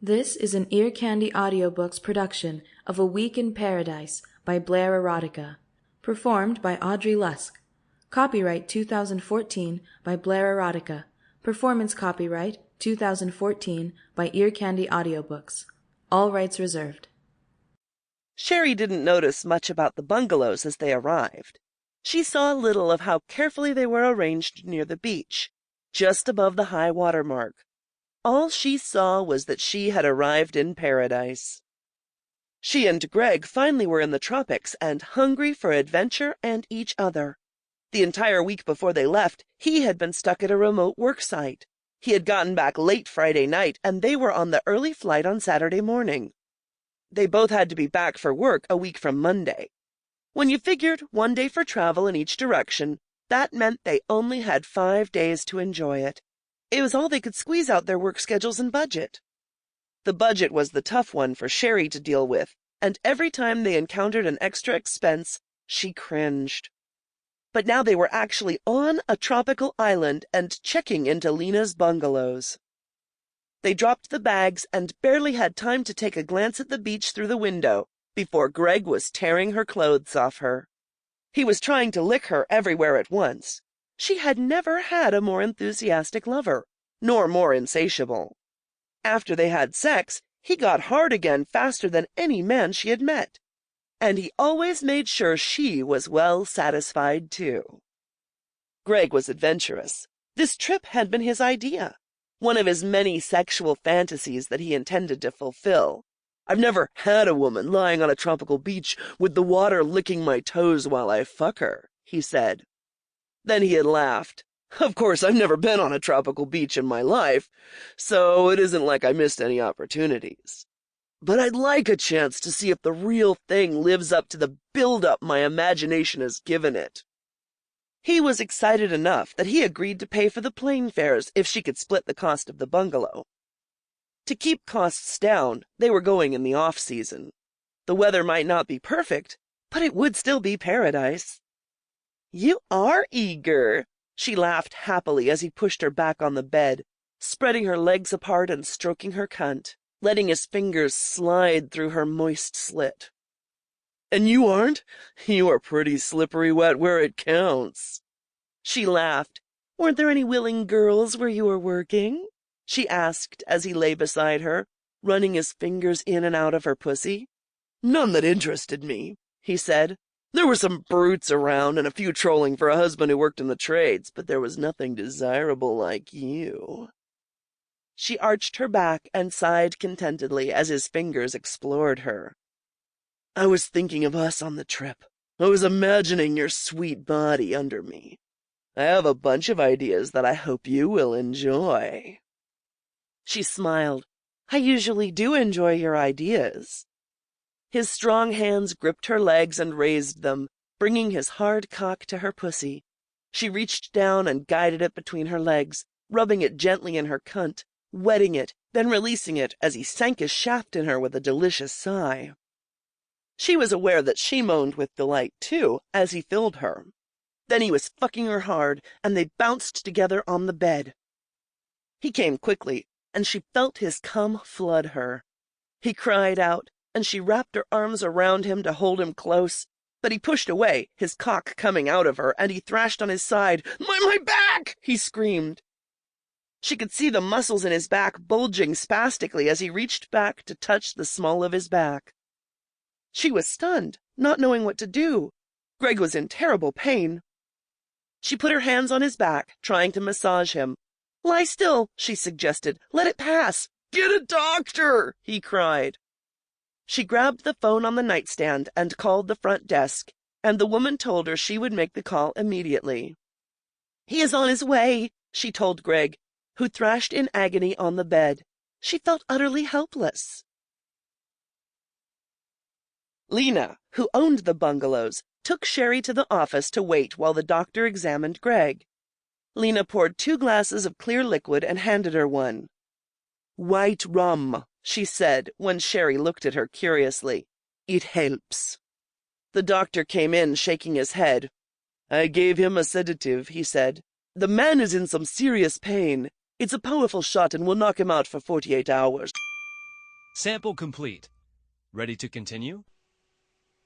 This is an Ear Candy Audiobooks production of A Week in Paradise by Blair Erotica, performed by Audrey Lusk. Copyright 2014 by Blair Erotica. Performance copyright 2014 by Ear Candy Audiobooks. All rights reserved. Sherry didn't notice much about the bungalows as they arrived. She saw little of how carefully they were arranged near the beach, just above the high water mark. All she saw was that she had arrived in paradise. She and Greg finally were in the tropics and hungry for adventure and each other. The entire week before they left, he had been stuck at a remote work site. He had gotten back late Friday night, and they were on the early flight on Saturday morning. They both had to be back for work a week from Monday. When you figured 1 day for travel in each direction, that meant they only had 5 days to enjoy it. It was all they could squeeze out their work schedules and budget. The budget was the tough one for Sherry to deal with, and every time they encountered an extra expense, she cringed. But now they were actually on a tropical island and checking into Lena's bungalows. They dropped the bags and barely had time to take a glance at the beach through the window before Greg was tearing her clothes off her. He was trying to lick her everywhere at once. She had never had a more enthusiastic lover, nor more insatiable. After they had sex, he got hard again faster than any man she had met, and he always made sure she was well satisfied too. Greg was adventurous. This trip had been his idea, one of his many sexual fantasies that he intended to fulfill. "I've never had a woman lying on a tropical beach with the water licking my toes while I fuck her," he said. Then he had laughed. "Of course, I've never been on a tropical beach in my life, so it isn't like I missed any opportunities. But I'd like a chance to see if the real thing lives up to the build-up my imagination has given it." He was excited enough that he agreed to pay for the plane fares if she could split the cost of the bungalow. To keep costs down, they were going in the off-season. The weather might not be perfect, but it would still be paradise. "You are eager," she laughed happily as he pushed her back on the bed, spreading her legs apart and stroking her cunt, letting his fingers slide through her moist slit. "And you aren't? You are pretty slippery wet where it counts." She laughed. "Weren't there any willing girls where you were working?" she asked as he lay beside her, running his fingers in and out of her pussy. "None that interested me," he said. "There were some brutes around and a few trolling for a husband who worked in the trades, but there was nothing desirable like you." She arched her back and sighed contentedly as his fingers explored her. "I was thinking of us on the trip. I was imagining your sweet body under me. I have a bunch of ideas that I hope you will enjoy." She smiled. "I usually do enjoy your ideas." His strong hands gripped her legs and raised them, bringing his hard cock to her pussy. She reached down and guided it between her legs, rubbing it gently in her cunt, wetting it, then releasing it as he sank his shaft in her with a delicious sigh. She was aware that she moaned with delight, too, as he filled her. Then he was fucking her hard, and they bounced together on the bed. He came quickly, and she felt his cum flood her. He cried out, and she wrapped her arms around him to hold him close, but he pushed away, his cock coming out of her, and he thrashed on his side. My back!" he screamed. She could see the muscles in his back bulging spastically as he reached back to touch the small of his back. She was stunned, not knowing what to do. Greg was in terrible pain. She put her hands on his back, trying to massage him. "Lie still," she suggested. "Let it pass." "Get a doctor!" he cried. She grabbed the phone on the nightstand and called the front desk, and the woman told her she would make the call immediately. "He is on his way," she told Greg, who thrashed in agony on the bed. She felt utterly helpless. Lena, who owned the bungalows, took Sherry to the office to wait while the doctor examined Greg. Lena poured 2 glasses of clear liquid and handed her one. "White rum," she said when Sherry looked at her curiously. "It helps." The doctor came in, shaking his head. "I gave him a sedative," he said. "The man is in some serious pain. It's a powerful shot and will knock him out for 48 hours. Sample complete. Ready to continue?